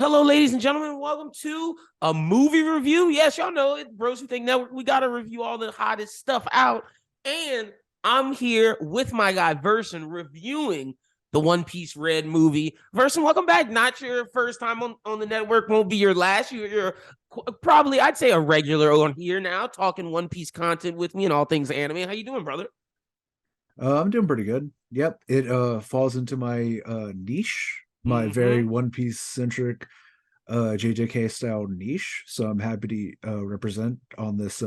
Hello, ladies and gentlemen. Welcome to a movie review. Yes, y'all know it. Bros Who Think Network. We got to review all the hottest stuff out. And I'm here with my guy, Versen, reviewing the One Piece Red movie. Versen, welcome back. Not your first time on the network. Won't be your last. You're probably, I'd say, a regular on here now, talking One Piece content with me and all things anime. How you doing, brother? I'm doing pretty good. Yep, it falls into my niche, my very Mm-hmm. One Piece centric JJK style niche. So I'm happy to represent on this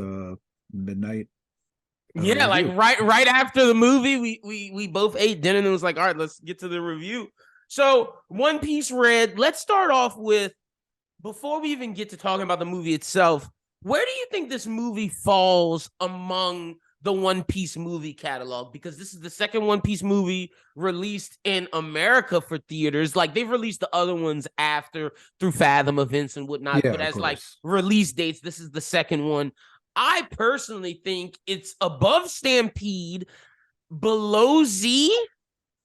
midnight Yeah, like review. right after the movie, we both ate dinner and it was like, all right, let's get to the review. So One Piece Red, let's start off with, before we even get to talking about the movie itself, where do you think this movie falls among the One Piece movie catalog? Because this is the second One Piece movie released in America for theaters. Like they've released the other ones after through Fathom events and whatnot, Yeah, but of as like course. release dates, this is the second one. I personally think it's above Stampede, below Z,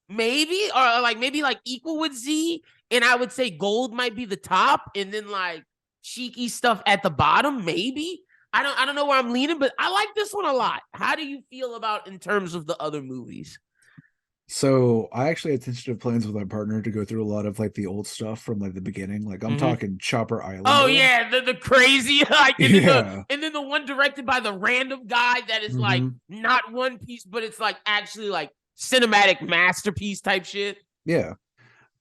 maybe, or like maybe like equal with Z. And I would say Gold might be the top, and then like cheeky stuff at the bottom, maybe. I don't know where I'm leaning, but I like this one a lot. How do you feel about in terms of the other movies? So I actually had tentative plans with my partner to go through a lot of like the old stuff from like the beginning. Like I'm Mm-hmm. talking Chopper Island Oh old. yeah, the crazy like, Yeah. and then the one directed by the random guy that is like hmm not One Piece, but it's like actually like cinematic masterpiece type shit. Yeah.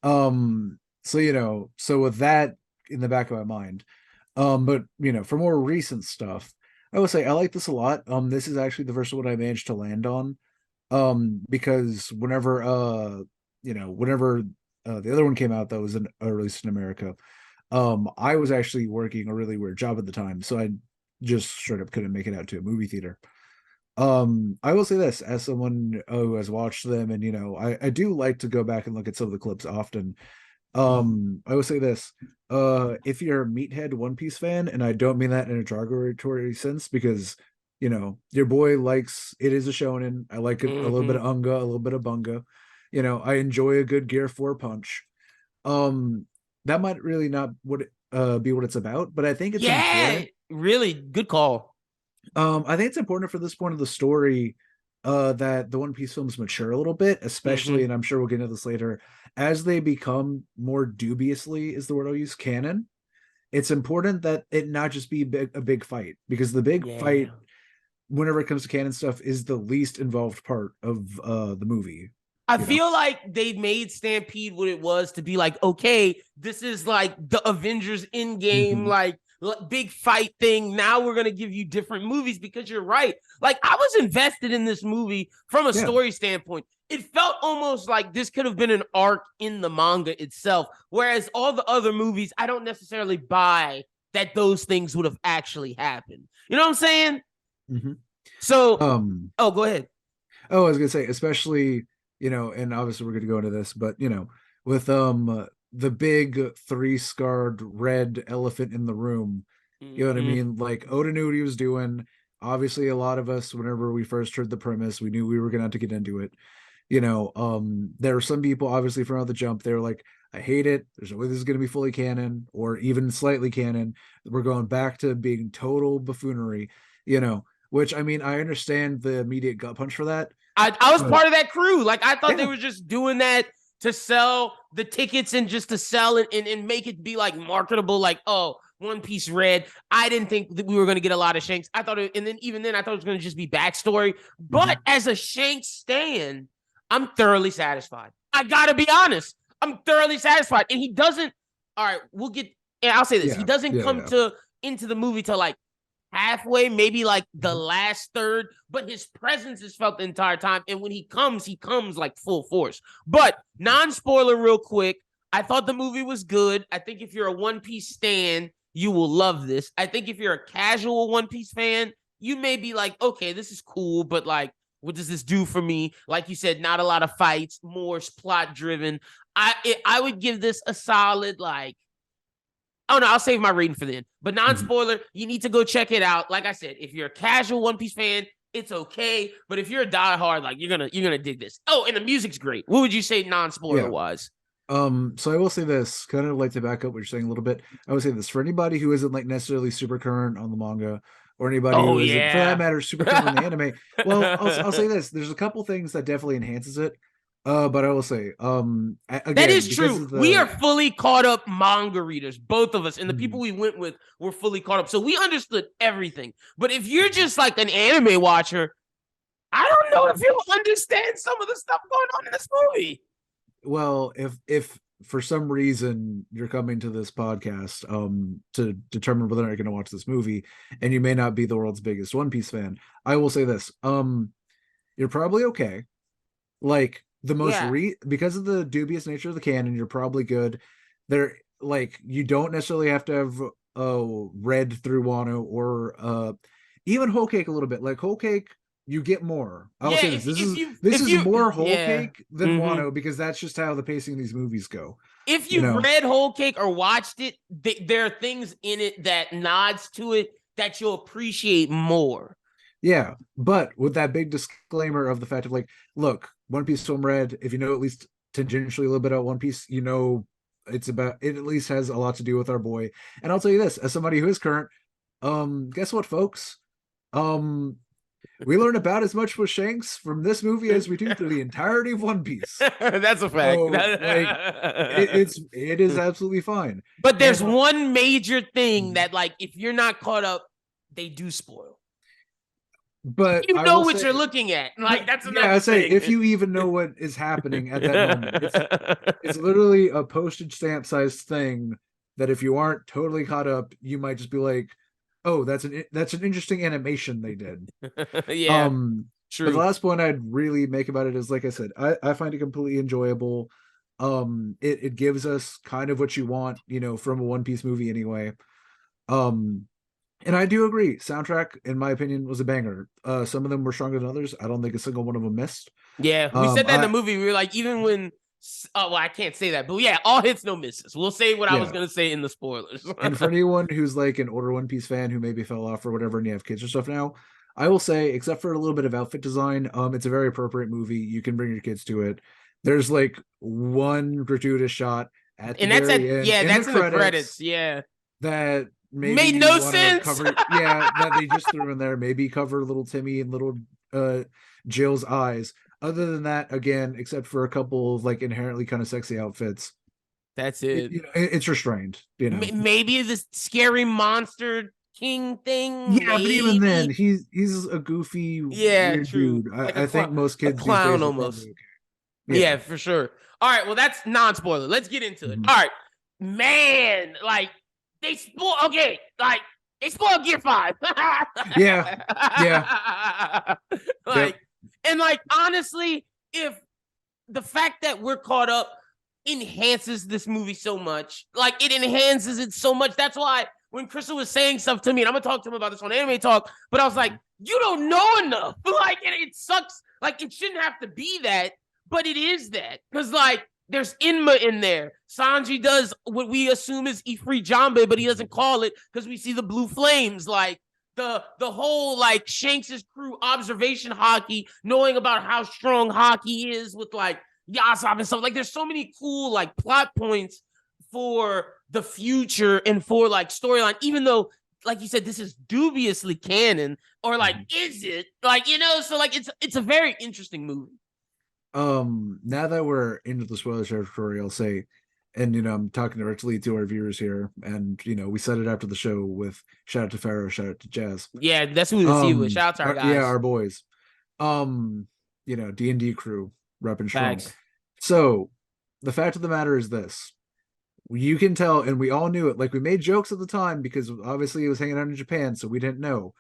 So with that in the back of my mind, but for more recent stuff, I would say I like this a lot. This is actually the first one I managed to land on. Because whenever the other one came out that was released in America, I was actually working a really weird job at the time, so I just straight up couldn't make it out to a movie theater. I will say this as someone who has watched them, and I do like to go back and look at some of the clips often. I will say this. If you're a meathead One Piece fan, and I don't mean that in a derogatory sense, because your boy likes it is a shonen. I like it, a little bit Mm-hmm. of unga, a little bit of bunga. I enjoy a good Gear 4 punch. Um, that might really not be what it's about, but I think it's Yeah, important. really good call. I think it's important for this point of the story that the One Piece films mature a little bit, especially, Mm-hmm. and I'm sure we'll get into this later, as they become more dubiously, is the word I'll use, canon. It's important that it not just be a big fight, because the big fight, Yeah. whenever it comes to canon stuff, is the least involved part of the movie. I You know? feel like they made Stampede what it was to be like, okay, this is like the Avengers Endgame, hmm like big fight thing. Now we're gonna give you different movies because you're right. Like I was invested in this movie from a Yeah. story standpoint. It felt almost like this could have been an arc in the manga itself. Whereas all the other movies, I don't necessarily buy that those things would have actually happened. You know what I'm saying? hmm So, Um. oh, go ahead. Oh, I was gonna say, especially and obviously we're gonna go into this, but with the big three scarred red elephant in the room, you know what I Mm-hmm. mean? Like Oda knew what he was doing. Obviously, a lot of us, whenever we first heard the premise, we knew we were gonna have to get into it. There were some people obviously from the jump, they were like, I hate it. There's no way this is gonna be fully canon or even slightly canon. We're going back to being total buffoonery, which I mean, I understand the immediate gut punch for that. I was But part of that crew. Like I thought they yeah, were just doing that to sell the tickets and just to sell it and make it be like marketable. Like, oh, One Piece Red. I didn't think that we were going to get a lot of Shanks. I thought, and then even then, I thought it was going to just be backstory. But mhm, as a Shanks stan, I'm thoroughly satisfied. I gotta be honest. I'm thoroughly satisfied, and he doesn't. All right, we'll get. And I'll say this: he yeah, doesn't yeah, come yeah. to into the movie till like halfway, maybe like the Mhm. last third, but his presence is felt the entire time. And when he comes like full force. But non-spoiler, real quick, I thought the movie was good. I think if you're a One Piece stan, you will love this. I think if you're a casual One Piece fan, you may be like, okay, this is cool, but like, what does this do for me? Like you said, not a lot of fights, more plot driven. I would give this a solid like, oh no, I'll save my rating for then. But Mhm. non-spoiler, you need to go check it out. Like I said, if you're a casual One Piece fan, it's okay. But if you're a diehard, like you're gonna dig this. Oh, and the music's great. What would you say non-spoiler Yeah. wise? So I will say this, kind of like to back up what you're saying a little bit. I would say this for anybody who isn't like necessarily super current on the manga, or anybody Oh who isn't, for that yeah. matter, super current on the anime. Well, I'll say this: there's a couple things that definitely enhances it. But I will say, That again, is because true. of We are the fully caught up manga readers, both of us, and the people mm, we went with were fully caught up. So we understood everything. But if you're just like an anime watcher, I don't know if you'll understand some of the stuff going on in this movie. well, if for some reason you're coming to this podcast to determine whether or not you're going to watch this movie, and you may not be the world's biggest One Piece fan, I will say this: you're probably okay. Like the most Yeah. because of the dubious nature of the canon, you're probably good. There, like you don't necessarily have to have read through Wano or even Whole Cake a little bit. Like Whole Cake, you get more. I will Yeah, say this: this if is you more Whole yeah. Cake than Mm-hmm. Wano because that's just how the pacing of these movies go. If You you've know, read Whole Cake or watched it, there are things in it that nods to it that you'll appreciate more. yeah. But with that big disclaimer of the fact of like, look, One Piece film read. If you know at least tangentially a little bit about One Piece, you know it's about it at least has a lot to do with our boy. And I'll tell you this, as somebody who is current, guess what, folks? Um, we learn about as much with Shanks from this movie as we do through the entirety of One Piece. That's a fact. So like it is absolutely fine. But there's And one major thing that, like, if you're not caught up, they do spoil. but You I know will what say you're looking at. Like, that's yeah, I another say thing. if you even know what is happening at that moment, it's literally a postage stamp sized thing that if you aren't totally caught up, you might just be like, "Oh, that's an interesting animation they did." Yeah, Um, but the true. last point I'd really make about it is, like I said, I find it completely enjoyable. It gives us kind of what you want, you know, from a One Piece movie anyway. Um, and I do agree, soundtrack, in my opinion, was a banger. Some of them were stronger than others. I don't think a single one of them missed. Yeah, we said that in the I movie. We were like, even when, well, I can't say that, but yeah, all hits, no misses. We'll say what I was Yeah. gonna say in the spoilers. And for anyone who's like an older One Piece fan who maybe fell off or whatever, and you have kids or stuff now, I will say, except for a little bit of outfit design, it's a very appropriate movie. You can bring your kids to it. There's like one gratuitous shot at the And that's very end in the that's in the credits. credits Yeah, that maybe made you no want to sense. cover. Yeah, that they just threw in there. Maybe cover little Timmy and little uh Jill's eyes. Other than that, again, except for a couple of like inherently kind of sexy outfits, That's it. it's restrained. You know. Maybe this scary monster king thing. Yeah, but even then, Maybe. he's a goofy, Yeah, weird true. dude. Like I think most a kids these clown days are almost. probably okay. Yeah. Yeah, for sure. All right, well, that's non-spoiler. Let's get into it. Mhm. All right, man, like they spoil. Okay, like they spoiled Gear 5. Yeah. Yeah. Yep. Like, and like honestly, if the fact that we're caught up enhances this movie so much, like it enhances it so much. That's why when Crystal was saying stuff to me, and I'm gonna talk to him about this on Anime Talk, but I was like, you don't know enough. Like, and it sucks. Like, it shouldn't have to be that, but it is that. Because, like, there's Inma in there. Sanji does what we assume is Ifrit Jambe, but he doesn't call it because we see the blue flames. Like, the whole, like, Shanks' crew observation hockey, knowing about how strong hockey is with, like, Yasop and stuff. Like, there's so many cool, like, plot points for the future and for, like, storyline, even though, like you said, this is dubiously canon, or like, is it? Like, you know, so like it's a very interesting movie. Now that we're into the spoiler territory, I'll say, and you know, I'm talking directly to our viewers here, and you know, we said it after the show with shout out to Pharaoh, shout out to Jazz. Yeah, that's who we see with. Shout out to our Yeah, guys. our boys. You know, D&D crew, repping strong. Facts. So the fact of the matter is this. You can tell, and we all knew it. Like we made jokes at the time because obviously it was hanging out in Japan, so we didn't know.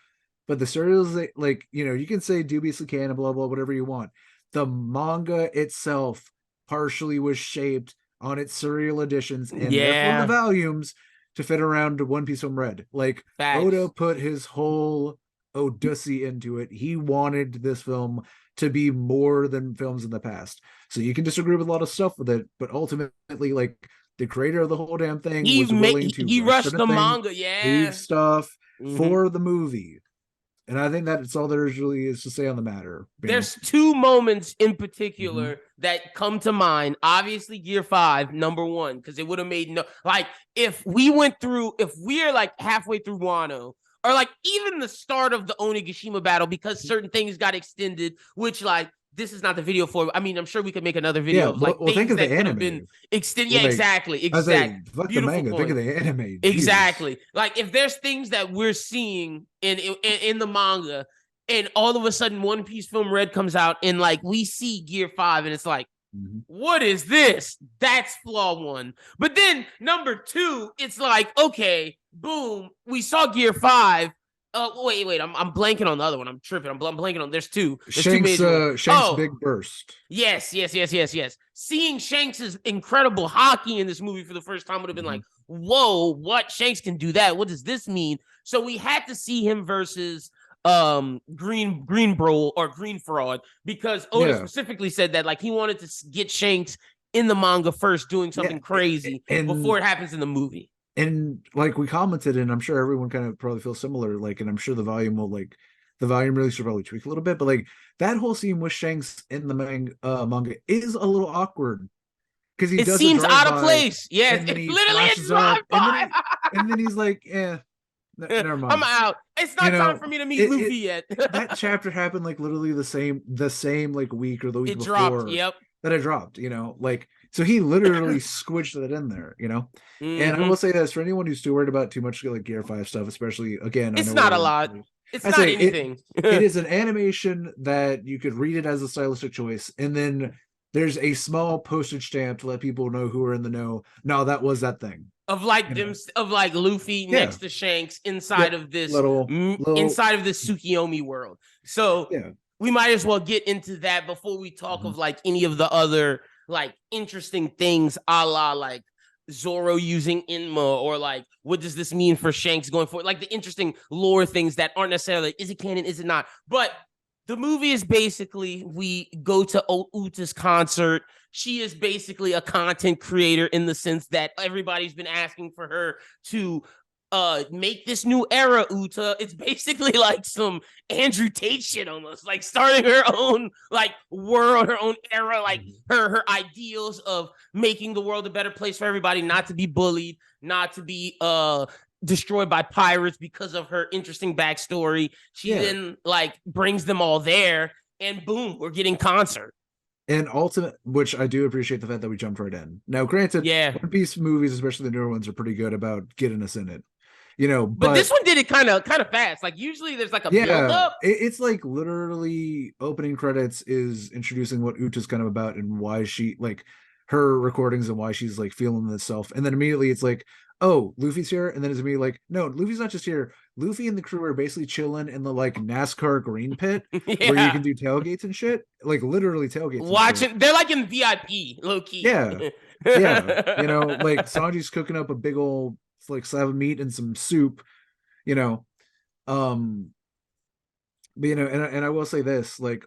But the serials, like you know, you can say dubiously canon, blah blah, whatever you want. The manga itself partially was shaped on its serial editions and therefore the Yeah, volumes to fit around One Piece from Red. Like Oda facts. put his whole Odyssey into it. He wanted this film to be more than films in the past. So you can disagree with a lot of stuff with it, but ultimately, like the creator of the whole damn thing was willing to He rush rushed certain the things, manga. leave Yeah. stuff Mm-hmm. for the movie. And I think that's all there is really is to say on the matter. There's two moments in particular Mm-hmm. that come to mind. Obviously, Gear 5, number one, because it would have made no, like, if we're like halfway through Wano, or like even the start of the Onigashima battle, because certain things got extended, which, like, this is not the video for. I mean, I'm sure we could make another video Yeah, of like well, think things of the that could have been anime. extended. Yeah, Like, exactly, I say, exact. fuck the Beautiful manga. Think of point. the anime. Jesus. Exactly. Like, if there's things that we're seeing in the manga, and all of a sudden One Piece Film Red comes out, and like we see Gear 5, and it's like, what is this? That's flaw one. But then number two, it's like, okay, boom, we saw Gear 5. Wait, I'm blanking on the other one. I'm tripping. I'm blanking on. There's two. There's two major ones. Shanks big burst. Yes. Seeing Shanks' incredible hockey in this movie for the first time would have been like, whoa, what? Shanks can do that. What does this mean? So we had to see him versus Green Bro or Green Fraud, because Oda specifically said that, like, he wanted to get Shanks in the manga first doing something crazy before it happens in the movie. And like we commented, and I'm sure everyone kind of probably feels similar, like, and I'm sure the volume release will probably tweak a little bit, but like that whole scene with Shanks in the manga is a little awkward because it seems out of place. Yeah, and then it's he literally a drive-by, and then he's like, never mind. I'm out. It's not time for me to meet Luffy yet. That chapter happened like literally the same like week or the week before. Dropped. Yep. That it dropped. Like, so he literally squished that in there. And I will say this for anyone who's still worried about too much like Gear 5 stuff, especially again, it's not a lot. It's not anything. It is an animation that you could read it as a stylistic choice, and then there's a small postage stamp to let people know who are in the know. No, that was that thing. Of like Luffy next to Shanks inside of this inside of this Tsukiyomi world. So we might as well get into that before we talk of like any of the other like interesting things, a la like Zoro using Inma, or like what does this mean for Shanks going forward? Like the interesting lore things that aren't necessarily is it canon, is it not? But the movie is basically, we go to Uta's concert. She is basically a content creator in the sense that everybody's been asking for her to make this new era, Uta. It's basically like some Andrew Tate shit almost, like starting her own like world, her own era, like her ideals of making the world a better place for everybody, not to be bullied, not to be destroyed by pirates because of her interesting backstory. She then like brings them all there, and boom, we're getting concert. And ultimate, which I do appreciate the fact that we jumped right in. Now, granted, One Piece movies, especially the newer ones, are pretty good about getting us in it. But this one did it kind of fast. Like usually there's like a build up. It's like literally opening credits is introducing what Uta's kind of about and why she like her recordings and why she's like feeling this self. And then immediately it's like, oh, Luffy's here. And then it's immediately like, no, Luffy's not just here. Luffy and the crew are basically chilling in the like NASCAR green pit where you can do tailgates and shit. Like literally tailgates. Watching, they're like in VIP, low key. Yeah. Like Sanji's cooking up a big old like slab of meat and some soup, but and I will say this, like,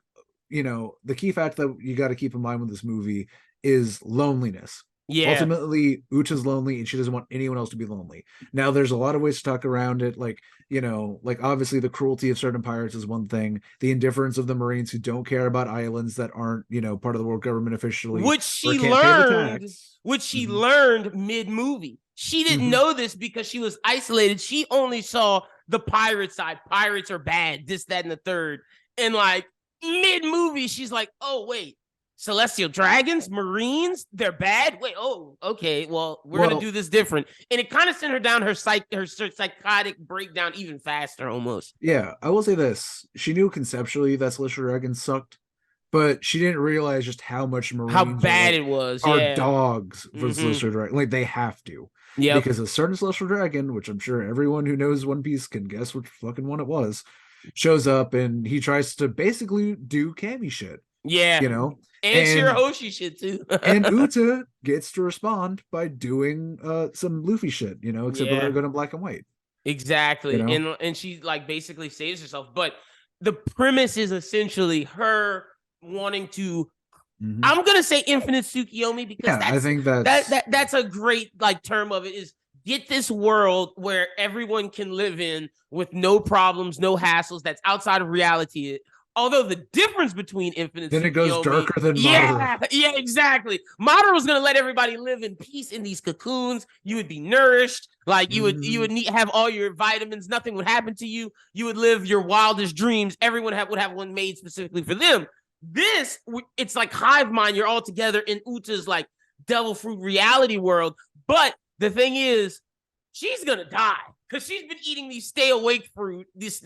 the key fact that you got to keep in mind with this movie is loneliness. Ultimately, Uta's lonely and she doesn't want anyone else to be lonely. Now, there's a lot of ways to talk around it. Like, like obviously the cruelty of certain pirates is one thing. The indifference of the Marines who don't care about islands that aren't, part of the world government officially. Which she learned mid-movie. She didn't know this because she was isolated. She only saw the pirate side. Pirates are bad, this, that, and the third. And like mid-movie, she's like, oh, wait. Celestial dragons, Marines, they're bad. Wait, oh, okay. Well, we're gonna do this different, and it kind of sent her down her psychotic breakdown even faster, almost. Yeah, I will say this: she knew conceptually that celestial dragons sucked, but she didn't realize just how much Marines how bad it was. Are dogs for celestial dragon. Like they have to, because a certain celestial dragon, which I'm sure everyone who knows One Piece can guess which fucking one it was, shows up and he tries to basically do Kami shit. Yeah, and Shirahoshi shit too. And Uta gets to respond by doing some Luffy shit, except they're going to black and white. Exactly. And she like basically saves herself. But the premise is essentially her wanting to I'm gonna say infinite Tsukiyomi because I think that's a great like term of it, is get this world where everyone can live in with no problems, no hassles, that's outside of reality. Although the difference between Infinite Then it goes Tsukiyomi, darker than yeah, Madara. yeah, exactly. Madara was gonna let everybody live in peace in these cocoons. You would be nourished, like you would need have all your vitamins. Nothing would happen to you. You would live your wildest dreams. Everyone would have one made specifically for them. This, it's like hive mind. You're all together in Uta's like devil fruit reality world. But the thing is, she's gonna die because she's been eating these stay awake fruit, these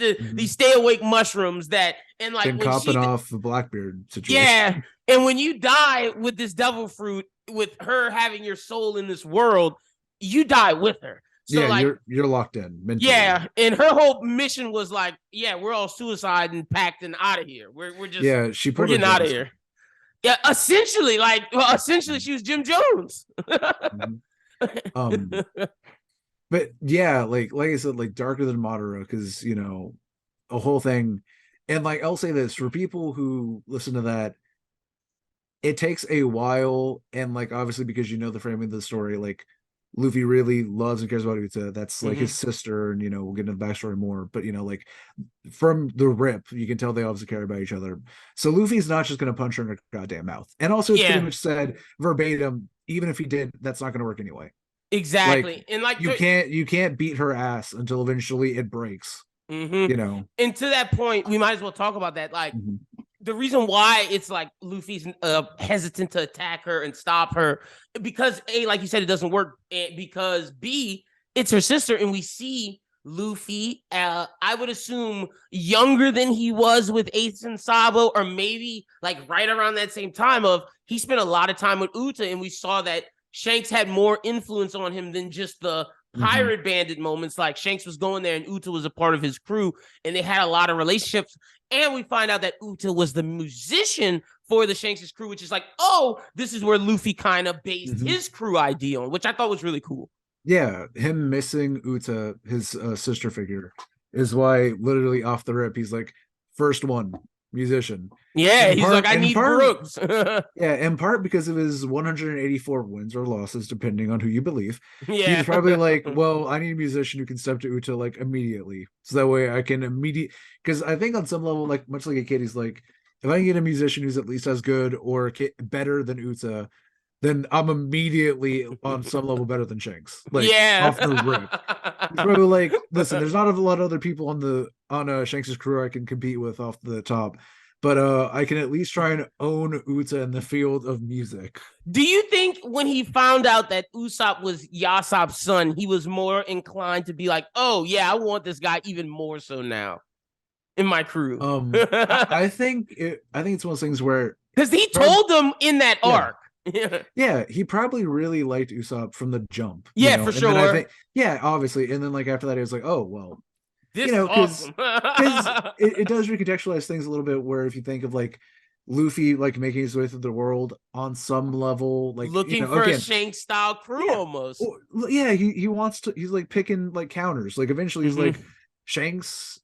stay awake mushrooms that, and like Been when copping off the Blackbeard situation. yeah, and when you die with this devil fruit, with her having your soul in this world, you die with her. So yeah, like you're locked in mentally. yeah, and her whole mission was like, yeah, we're all suicide and packed and out of here. We're just she we're getting out of here. Yeah, essentially, she was Jim Jones. um but yeah, like I said, like darker than Madara, because a whole thing. And like I'll say this for people who listen to that, it takes a while, and like obviously because the framing of the story, like Luffy really loves and cares about Uta. That's like his sister, and we'll get into the backstory more. But like from the rip, you can tell they obviously care about each other. So Luffy's not just gonna punch her in her goddamn mouth. And also it's pretty much said verbatim, even if he did, that's not gonna work anyway. Exactly. Like, and like you can't beat her ass until eventually it breaks. And to that point, we might as well talk about that. Like the reason why it's like Luffy's hesitant to attack her and stop her, because A, like you said, it doesn't work, because B, it's her sister, and we see Luffy, I would assume younger than he was with Ace and Sabo, or maybe like right around that same time of he spent a lot of time with Uta, and we saw that Shanks had more influence on him than just the pirate bandit moments. Like Shanks was going there and Uta was a part of his crew, and they had a lot of relationships. And we find out that Uta was the musician for the Shanks' crew, which is like, oh, this is where Luffy kind of based his crew idea on, which I thought was really cool. Yeah, him missing Uta, his sister figure, is why literally off the rip, he's like, first one, musician. Yeah, he's like, I need Brooks. Yeah, in part because of his 184 wins or losses, depending on who you believe. Yeah. He's probably like, well, I need a musician who can step to Uta like immediately. So that way I can because I think on some level, like much like a kid, he's like, if I can get a musician who's at least as good or better than Uta, then I'm immediately on some level better than Shanks. Like off the rip. He's probably like, listen, there's not a lot of other people on Shanks' crew I can compete with off the top. But I can at least try and own Uta in the field of music. Do you think when he found out that Usopp was Yasopp's son, he was more inclined to be like, oh, yeah, I want this guy even more so now in my crew? I think it's one of those things where... Because he told them in that arc. Yeah, he probably really liked Usopp from the jump. Yeah, for sure. Obviously. And then like after that, he was like, oh, well... This is awesome. it does recontextualize things a little bit, where if you think of like Luffy like making his way through the world on some level, like looking for a Shanks style crew almost. Yeah, he wants to, he's like picking like counters. Like eventually he's like, Shanks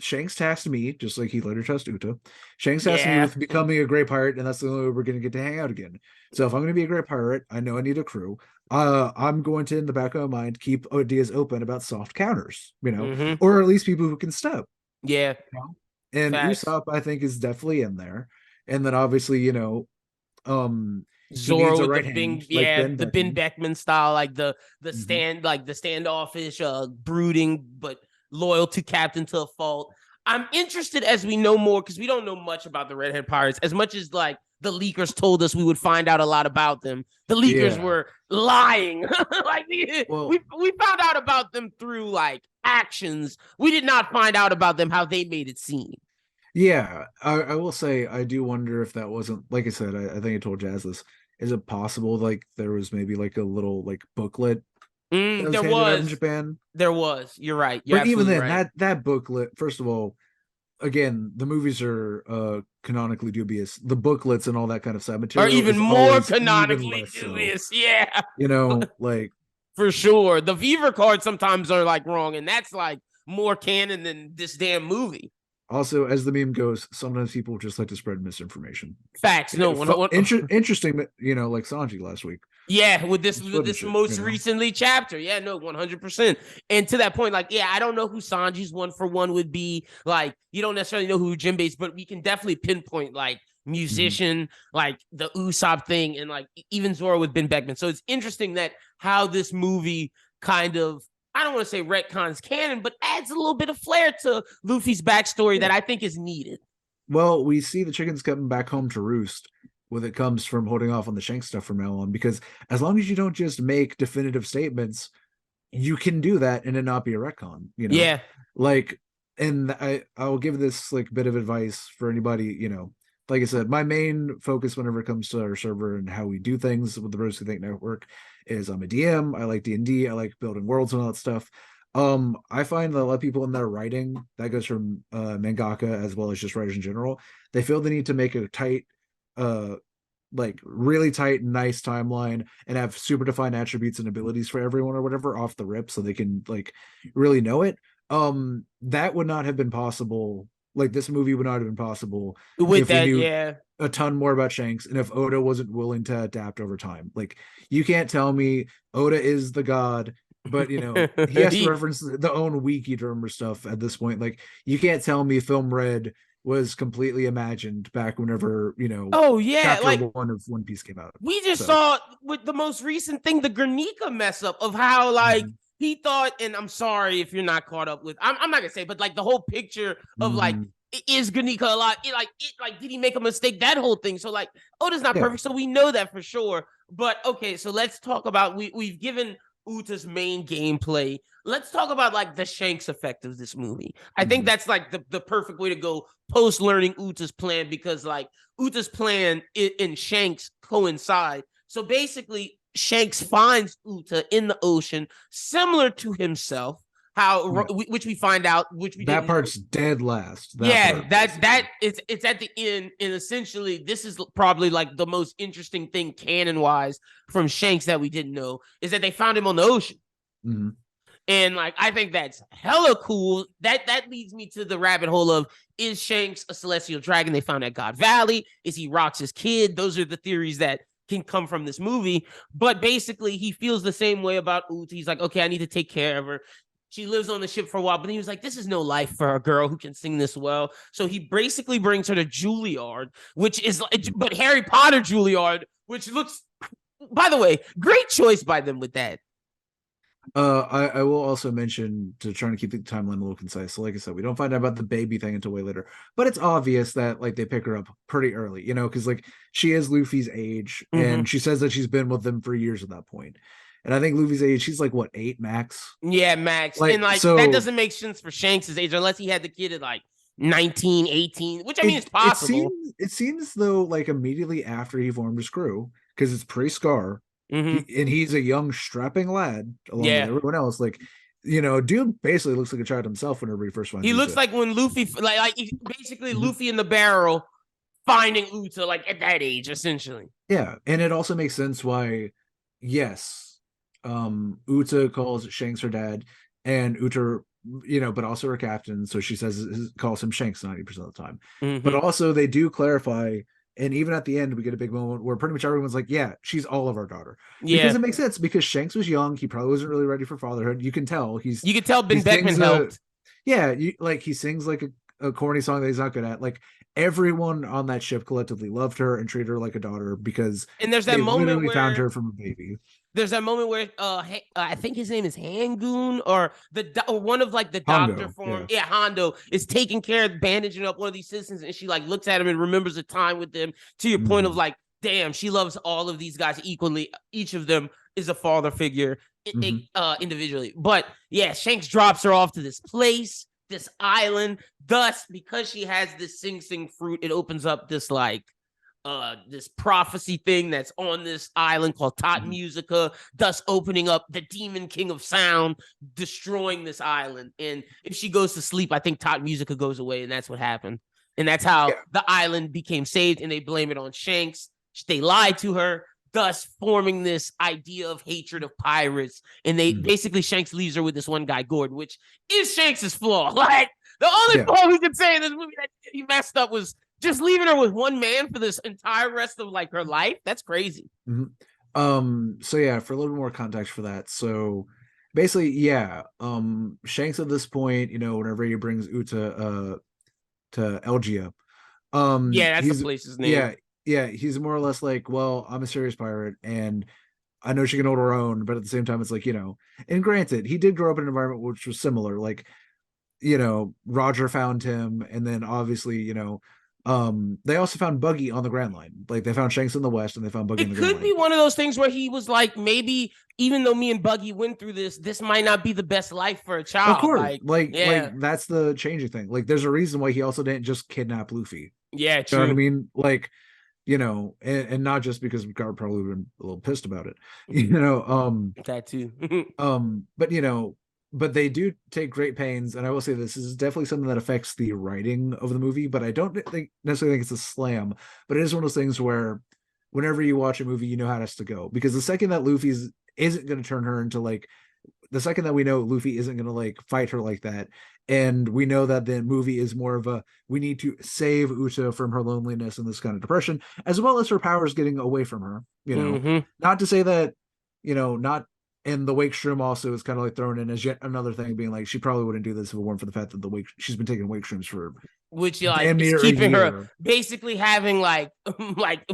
tasked me, just like he later tasked Uta. Shanks tasked me with becoming a great pirate, and that's the only way we're gonna get to hang out again. So if I'm gonna be a great pirate, I know I need a crew. I'm going to, in the back of my mind, keep ideas open about soft counters, or at least people who can step. Yeah. And Usopp, I think, is definitely in there. And then obviously, Zoro with the Ben Beckman style, like the standoffish, brooding, but loyal to Captain to a fault. I'm interested as we know more, because we don't know much about the Redhead Pirates, as much as like the leakers told us we would find out a lot about them. The leakers were lying. Like we found out about them through like actions. We did not find out about them how they made it seem. Yeah, I will say I do wonder if that wasn't, like I said, I think I told Jazz this. Is it possible like there was maybe like a little like booklet? There was in Japan. There was. You're right. But even then, that booklet, first of all, again, the movies are canonically dubious. The booklets and all that kind of side material are even more canonically dubious. So. Yeah. Like for sure. The Viver cards sometimes are like wrong, and that's like more canon than this damn movie. Also, as the meme goes, sometimes people just like to spread misinformation. Facts. Interesting, like Sanji last week. Yeah, with this Just with footage this it, most recently chapter. Yeah, no, 100%. And to that point, like, yeah, I don't know who Sanji's one for one would be. Like, you don't necessarily know who Jinbei's, but we can definitely pinpoint like Mhm. musician, like the Usopp thing, and like even Zoro with Ben Beckman. So it's interesting that how this movie kind of, I don't want to say retcons canon, but adds a little bit of flair to Luffy's backstory Yeah. that I think is needed. Well, we see the chickens coming back home to roost when it comes from holding off on the Shanks stuff from now on, because as long as you don't just make definitive statements, you can do that and it not be a retcon, Yeah. like, and I'll give this like bit of advice for anybody, like I said, my main focus whenever it comes to our server and how we do things with the BrosWhoThink network is I'm a DM. I like D&D. I like building worlds and all that stuff. I find that a lot of people in their writing, that goes from mangaka as well as just writers in general, they feel the need to make a tight, uh, like really tight, nice timeline and have super defined attributes and abilities for everyone or whatever off the rip so they can like really know it. That would not have been possible. Like this movie would not have been possible With if we that, knew yeah. a ton more about Shanks and if Oda wasn't willing to adapt over time. Like you can't tell me Oda is the god, but he has to reference the own wiki to remember stuff at this point. Like you can't tell me Film Red was completely imagined back whenever Oh yeah, chapter like one of One Piece came out. we just So saw with the most recent thing, the Granika mess up of how like mhm. he thought, and I'm sorry if you're not caught up with, I'm not gonna say, but like the whole picture of like, Mhm. is Granika a lot? Like, did he make a mistake? That whole thing. So like, Oda's not Yeah. perfect, so we know that for sure. But okay, so let's talk about we've given Uta's main gameplay. Let's talk about like the Shanks effect of this movie. I think Mhm. that's like the perfect way to go post learning Uta's plan, because like Uta's plan and Shanks coincide. So basically, Shanks finds Uta in the ocean, similar to himself. How, Yeah. which we find out, which we That didn't know. part's dead last. That Yeah, part, that basically. it's at the end, and essentially, this is probably like the most interesting thing canon wise from Shanks that we didn't know, is that they found him on the ocean. Mhm. And like, I think that's hella cool. That leads me to the rabbit hole of, is Shanks a celestial dragon they found at God Valley? Is he Rox's kid? Those are the theories that can come from this movie. But basically, he feels the same way about Uta. He's like, okay, I need to take care of her. She lives on the ship for a while, but he was like, this is no life for a girl who can sing this well. So he basically brings her to Juilliard, which is like, but Harry Potter Juilliard, which looks, by the way, great choice by them with that. I will also mention, to try to keep the timeline a little concise. So, like I said, we don't find out about the baby thing until way later, but it's obvious that like they pick her up pretty early, because like she is Luffy's age, Mm-hmm. and she says that she's been with them for years at that point. And I think Luffy's age, she's like what, 8 max? Yeah, Max. And Like like, that so, doesn't make sense for Shanks' age unless he had the kid at like 19, 18, which I mean is it possible. seems though like immediately after he formed his crew, because it's pre-Scar, Mm-hmm. he's a young strapping lad along with Yeah. everyone else. Like, dude basically looks like a child himself whenever he first finds He looks Uta. like when Luffy, like basically Mhm. Luffy in the barrel finding Uta, like at that age, essentially. Yeah, and it also makes sense why, yes, Uta calls Shanks her dad, and Uta, but also her captain. So she says calls him Shanks 90% of the time. But Mm-hmm. also they do clarify, and even at the end we get a big moment where pretty much everyone's like, "Yeah, she's Oliver daughter," because Yeah. it makes sense because Shanks was young. He probably wasn't really ready for fatherhood. You can tell You could tell he Ben Beckman sings helped. yeah, he sings like a corny song that he's not good at. Like everyone on that ship collectively loved her and treated her like a daughter because And there's that they moment literally found where her from a baby. I think his name is Hangoon, or or one of like the doctor Hongo, form. yeah. Yeah, Hondo is taking care of bandaging up one of these citizens, and she like looks at him and remembers a time with them. To your point of Mm-hmm. like, damn, she loves all of these guys equally. Each of them is a father figure Mm-hmm. individually. But yeah, Shanks drops her off to this place, this island. Thus, because she has this Sing Sing fruit, it opens up this prophecy thing that's on this island called Tot Mm-hmm. Musica, thus opening up the Demon King of Sound, destroying this island. And if she goes to sleep, I think Tot Musica goes away, and that's what happened. And that's how Yeah. the island became saved, and they blame it on Shanks. They lied to her, thus forming this idea of hatred of pirates. And they Mm-hmm. basically, Shanks leaves her with this one guy, Gordon, which is Shanks's flaw. Like, the only Yeah. flaw we could say in this movie that he messed up was just leaving her with one man for this entire rest of like her life. That's crazy. Mm-hmm. So yeah, for a little more context for that. So basically, yeah, Shanks at this point, whenever he brings Uta to Elgia, Yeah, that's the he's place's name. yeah, yeah, he's more or less like, well, I'm a serious pirate and I know she can hold her own, but at the same time, it's like, and granted, he did grow up in an environment which was similar. Like, Roger found him, and then obviously, they also found Buggy on the Grand Line. Like they found Shanks in the West and they found Buggy in It the Grand could Line. be one of those things where he was like, maybe even though me and Buggy went through this might not be the best life for a Of child. course, Like, like yeah, that's the changing thing. Like there's a reason why he also didn't just kidnap Luffy. yeah, You know what I true. mean? Like, and not just because Picard probably would have been a little pissed about it. That too. But but they do take great pains, and I will say this is definitely something that affects the writing of the movie, but I don't necessarily think it's a slam, but it is one of those things where whenever you watch a movie, you know how it has to go. Because the second that Luffy's isn't going to turn her into like the second that we know Luffy isn't going to like fight her like that, and we know that the movie is more of a we need to save Uta from her loneliness and this kind of depression, as well as her powers getting away from her. Hmm. Not to say that, not. And the wake shroom also is kind of like thrown in as yet another thing, being like she probably wouldn't do this if it weren't for the fact that she's been taking wake shrooms for Which like damn is near a keeping her year. basically having like like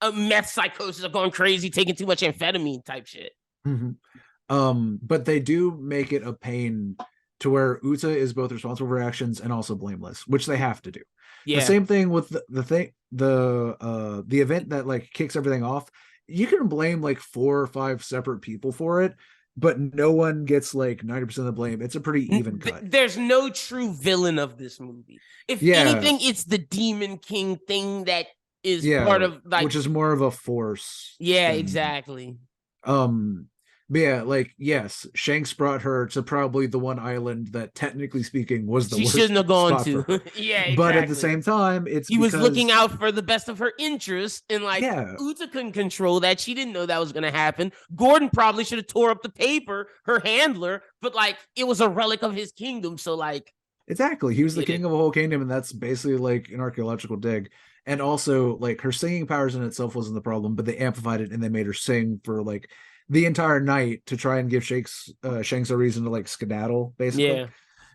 a meth psychosis of going crazy, taking too much amphetamine type shit. Mm-hmm. But they do make it a pain to where Uta is both responsible for actions and also blameless, which they have to do. The Yeah. same thing with the thing, the event that like kicks everything off. You can blame like 4 or 5 separate people for it, but no one gets like 90% of the blame. It's a pretty even cut. There's no true villain of this movie. If Yeah, anything, it's the Demon King thing that is part yeah, of like, which is more of a force yeah, thing. exactly. Um, but yeah, like yes, Shanks brought her to probably the one island that technically speaking was the She shouldn't worst have gone spot for to. her. Yeah, But at the exactly. same time, it's He was looking because out for the best of her interests, and like yeah, Uta couldn't control that. She didn't know that was gonna happen. Gordon probably should have tore up the paper, her handler, but like it was a relic of his kingdom, so like exactly. He he was the did king it. of a whole kingdom, and that's basically like an archaeological dig. And also, like her singing powers in itself wasn't the problem, but they amplified it and they made her sing for like the entire night to try and give Shanks a reason to like skedaddle, basically.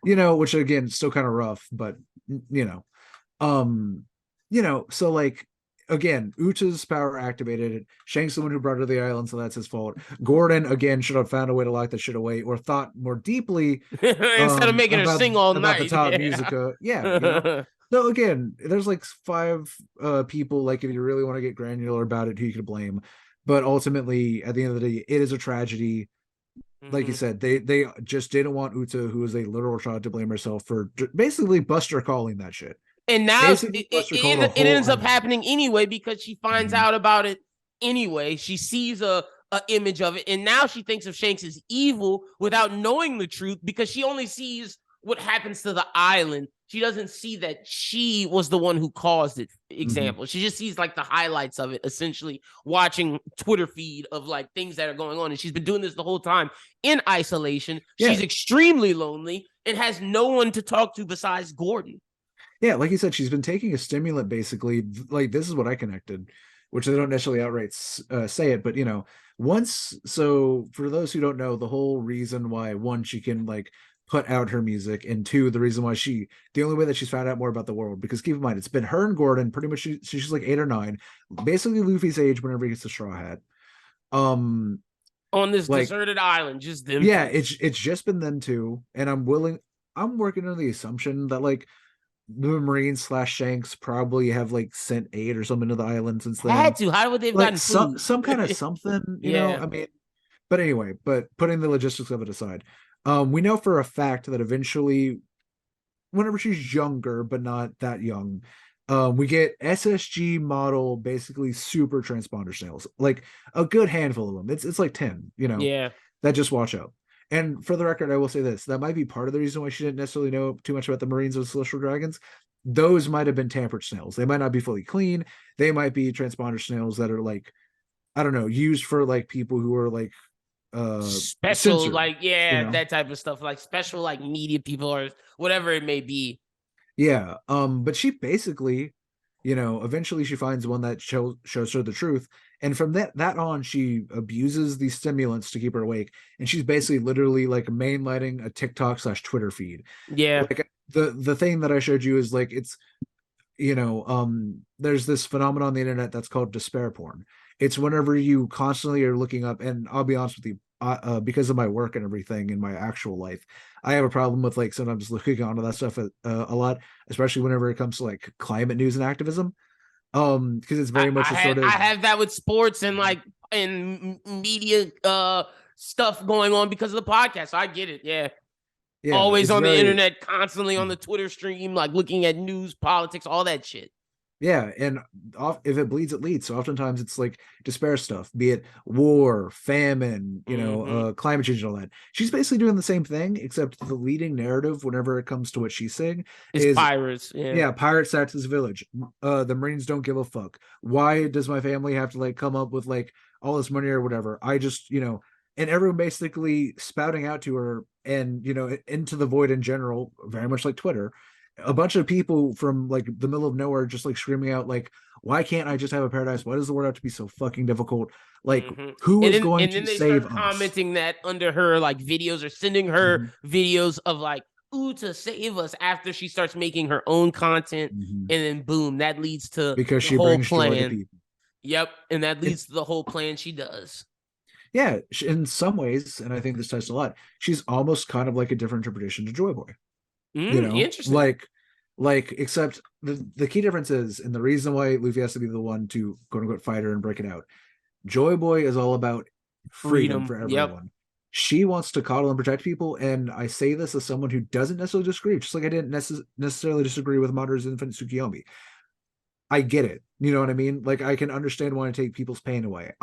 Yeah. Which again, still kind of rough, but you know, Um, so like again, Uta's power activated. Shanks the one who brought her to the island, so that's his fault. Gordon again should have found a way to lock that shit away, or thought more deeply Instead of making her about sing all the night. top Yeah. musica. Yeah. So again, there's like 5 people, like if you really want to get granular about it, who you could blame. But ultimately, at the end of the day, it is a tragedy. Like you Hmm. said, they just didn't want Uta, who is a literal child, to blame herself for basically Buster calling that shit. And now Basically, Buster called a it whole ends up island. happening anyway because she finds Mhm. out about it anyway. She sees a image of it, and now she thinks of Shanks as evil without knowing the truth because she only sees what happens to the island. She doesn't see that she was the one who caused it. Mhm. Example. She just sees like the highlights of it, essentially watching Twitter feed of like things that are going on. And she's been doing this the whole time in isolation. Yeah, She's extremely lonely and has no one to talk to besides Gordon. yeah. Like you said, she's been taking a stimulant. Basically, like this is what I connected, which they don't necessarily outright say it, but once. So for those who don't know, the whole reason why one she can like put out her music, and two, the reason why the only way that she's found out more about the world, because keep in mind, it's been her and Gordon pretty much. She's like 8 or 9, basically Luffy's age whenever he gets the straw hat. Um, On this like deserted island, just them yeah, two. it's just been them two, and I'm working on the assumption that like the Marines / Shanks probably have like sent aid or something to the island since then. Had to. How would they have Like gotten food? some kind of something, Yeah. I mean, but anyway, but putting the logistics of it aside, we know for a fact that eventually, whenever she's younger, but not that young, we get SSG model, basically super transponder snails, like a good handful of them. It's like 10, Yeah. that just watch out. And for the record, I will say this: that might be part of the reason why she didn't necessarily know too much about the Marines or Celestial Dragons. Those might have been tampered snails. They might not be fully clean. They might be transponder snails that are like, I don't know, used for like people who are like Special, censored, like, you yeah, know. that type of stuff. Like special, like media people or whatever it may be. Yeah. But she basically, eventually she finds one that shows her the truth. And from that on, she abuses these stimulants to keep her awake, and she's basically literally like mainlining a TikTok/Twitter feed. Yeah. Like the thing that I showed you is like it's there's this phenomenon on the internet that's called despair porn. It's whenever you constantly are looking up, and I'll be honest with you, because of my work and everything in my actual life, I have a problem with like sometimes looking onto that stuff a lot, especially whenever it comes to like climate news and activism. Because it's very much a sort of I have that with sports and like and media stuff going on because of the podcast. I get it. Yeah. yeah, Always it's on the very internet, constantly on the Twitter stream, like looking at news, politics, all that shit. yeah, and if it bleeds, it leads. So oftentimes it's like despair stuff, be it war, famine, climate change, and all that. She's basically doing the same thing, except the leading narrative, whenever it comes to what she's saying, It's is pirates. Yeah. pirates attacked this village. The Marines don't give a fuck. Why does my family have to like come up with like all this money or whatever? I just, and everyone basically spouting out to her and into the void in general, very much like Twitter, a bunch of people from like the middle of nowhere just like screaming out like, why can't I just have a paradise? Why does the world have to be so fucking difficult? Like, who is going to save us? Commenting that under her like videos or sending her videos of like, ooh, to save us, after she starts making her own content, and then boom, that leads to because she whole brings joy to plan. people. Yep, and that leads to the whole plan she does. Yeah, in some ways, and I think this touched a lot, she's almost kind of like a different interpretation to Joy Boy. Interesting. Like except the key difference is, and the reason why Luffy has to be the one to quote unquote fight her and break it out, Joy Boy is all about freedom for everyone. Yep. She wants to coddle and protect people, and I say this as someone who doesn't necessarily disagree, just like I didn't necessarily disagree with Madara's infant Tsukiyomi. I get it, you know what I mean? Like, I can understand wanting to take people's pain away.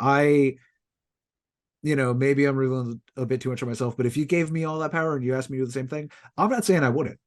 Maybe I'm revealing a bit too much of myself, but if you gave me all that power and you asked me to do the same thing, I'm not saying I wouldn't.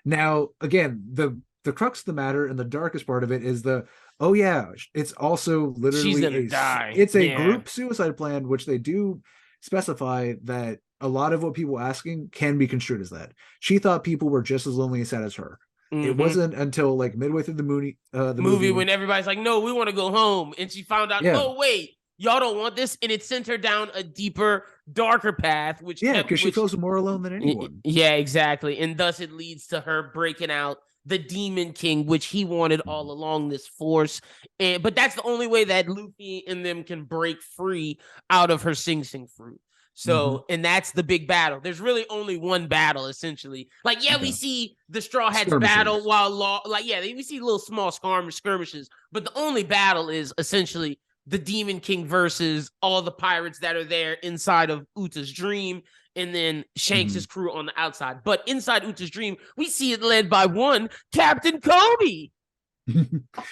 Now, again, the crux of the matter and the darkest part of it is it's also literally it's a group suicide plan, which they do specify that a lot of what people asking can be construed as that. She thought people were just as lonely and sad as her. It wasn't until like midway through the movie when everybody's like, no, we want to go home, and she found out, oh wait, y'all don't want this, and it sent her down a deeper, darker path, because she feels more alone than anyone. Yeah, exactly, and thus it leads to her breaking out the Demon King, which he wanted all along, this force, but that's the only way that Luffy and them can break free out of her Sing Sing fruit. So, and that's the big battle. There's really only one battle, essentially. Like, we see the Straw Hats battle we see little small skirmishes, but the only battle is essentially the Demon King versus all the pirates that are there inside of Uta's dream, and then Shanks' crew on the outside. But inside Uta's dream, we see it led by one Captain Kobe,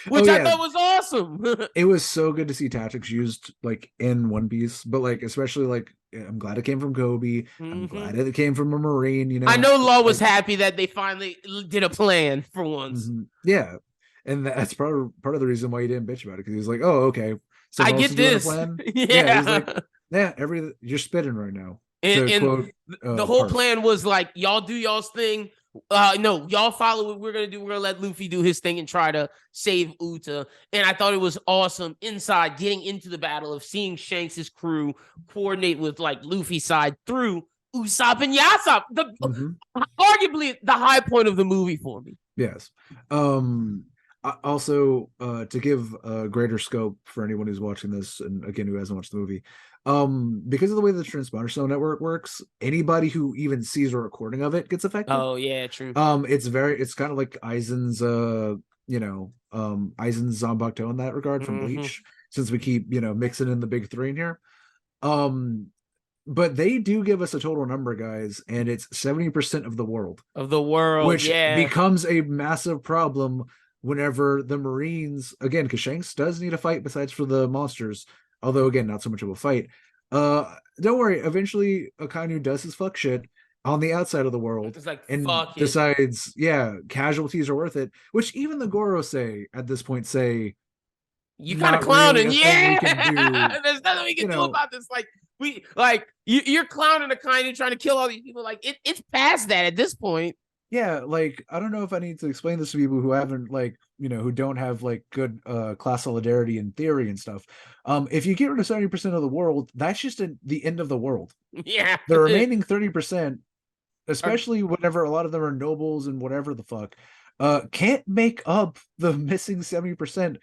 which I thought was awesome. It was so good to see tactics used like in One Piece, but like especially like I'm glad it came from Kobe. I'm glad it came from a Marine. I know Law was happy that they finally did a plan for once. Yeah, and that's part of the reason why he didn't bitch about it, because he was like, oh, okay. I get this. Plan. Yeah, he's like, you're spitting right now. And the whole plan was like, y'all do y'all's thing. No, y'all follow what we're gonna do. We're gonna let Luffy do his thing and try to save Uta. And I thought it was awesome inside getting into the battle of seeing Shanks' crew coordinate with like Luffy's side through Usopp and Yasopp. Arguably the high point of the movie for me. Yes. Also, to give a greater scope for anyone who's watching this, and again who hasn't watched the movie, because of the way the transponder cell network works, anybody who even sees a recording of it gets affected. Oh yeah, true. It's kind of like Aizen's Aizen's Zanbakuto in that regard from Bleach, since we keep mixing in the big three in here. But they do give us a total number, guys, and it's 70% of the world, which becomes a massive problem whenever the Marines, again, because Shanks does need a fight besides for the monsters, although again, not so much of a fight. Don't worry, eventually Akainu does his fuck shit on the outside of the world, and decides, casualties are worth it, which even the Gorosei at this point say, you kind of clowning, there's nothing we can do about this. You're clowning Akainu trying to kill all these people. Like it's past that at this point. Yeah, like I don't know if I need to explain this to people who haven't like, who don't have like good class solidarity in theory and stuff. If you get rid of 70% of the world, that's just the end of the world. Yeah. The remaining 30%, Or especially whenever a lot of them are nobles and whatever the fuck, can't make up the missing 70%.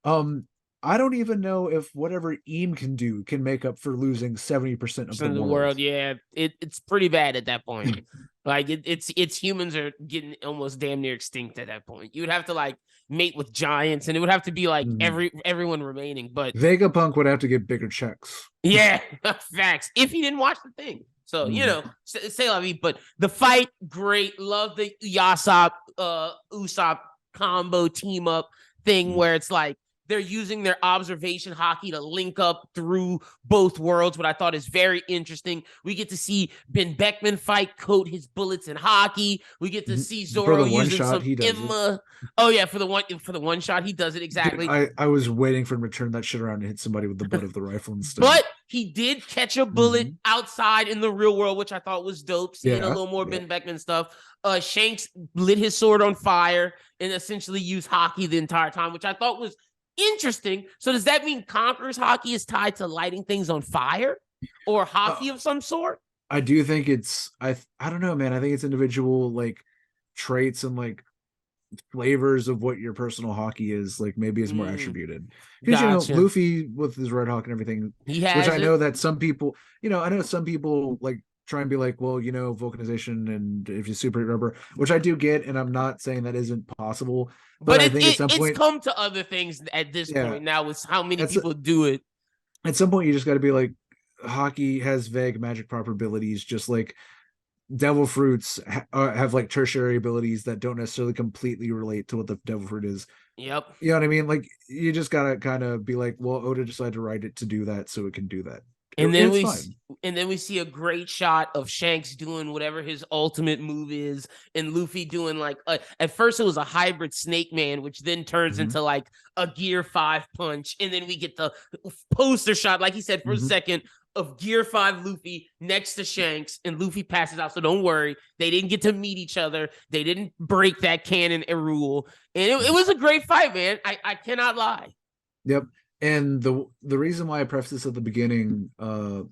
Um, I don't even know if whatever Eam can do can make up for losing 70% of the in the world. world, yeah, it's pretty bad at that point. Like it's humans are getting almost damn near extinct at that point. You would have to like mate with giants, and it would have to be like Mhm. everyone remaining. But Vegapunk would have to get bigger checks. yeah, facts. If he didn't watch the thing, so Mhm. say la vie. But the fight, great. Love the Yasop Usopp combo team up thing Mhm. where it's like they're using their observation hockey to link up through both worlds, what I thought is very interesting. We get to see Ben Beckman fight, coat his bullets in hockey. We get to see For Zoro the one using shot, some he does it. Imma. Oh yeah, for the one shot, he does it Dude, exactly. I was waiting for him to turn that shit around and hit somebody with the butt of the rifle instead. But he did catch a bullet Mhm. outside in the real world, which I thought was dope. Seeing a Yeah, little more yeah. Ben Beckman stuff. Shanks lit his sword on fire and essentially used hockey the entire time, which I thought was interesting. So does that mean Conqueror's hockey is tied to lighting things on fire or Uh, hockey of some sort? I do think it's I don't know, man. I think it's individual like traits and like flavors of what your personal hockey is. Like maybe is more attributed because Gotcha. Luffy with his Red Hawk and everything, He which has I it. know that some people, I know some people like try and be like, well, vulcanization and if you super rubber, which I do get, and I'm not saying that isn't possible, but But I think at some it's point, come to other things at this yeah, point now with how many at people do it. some point you just got to be like, hockey has vague magic properties, just like devil fruits have like tertiary abilities that don't necessarily completely relate to what the devil fruit is. Yep. You know what I mean? Like you just gotta kind of be like, well, Oda decided to write it to do that, so it can do that. And then It's we fine. and then we see a great shot of Shanks doing whatever his ultimate move is, and Luffy doing like at first it was a hybrid Snake Man, which then turns Mm-hmm. into like a Gear 5 punch, and then we get the poster shot, like he said for a Mm-hmm. second, of Gear 5 Luffy next to Shanks, and Luffy passes out. So don't worry, they didn't get to meet each other. They didn't break that canon rule, and it was a great fight, man. I cannot lie. Yep. And the reason why I preface this at the beginning, for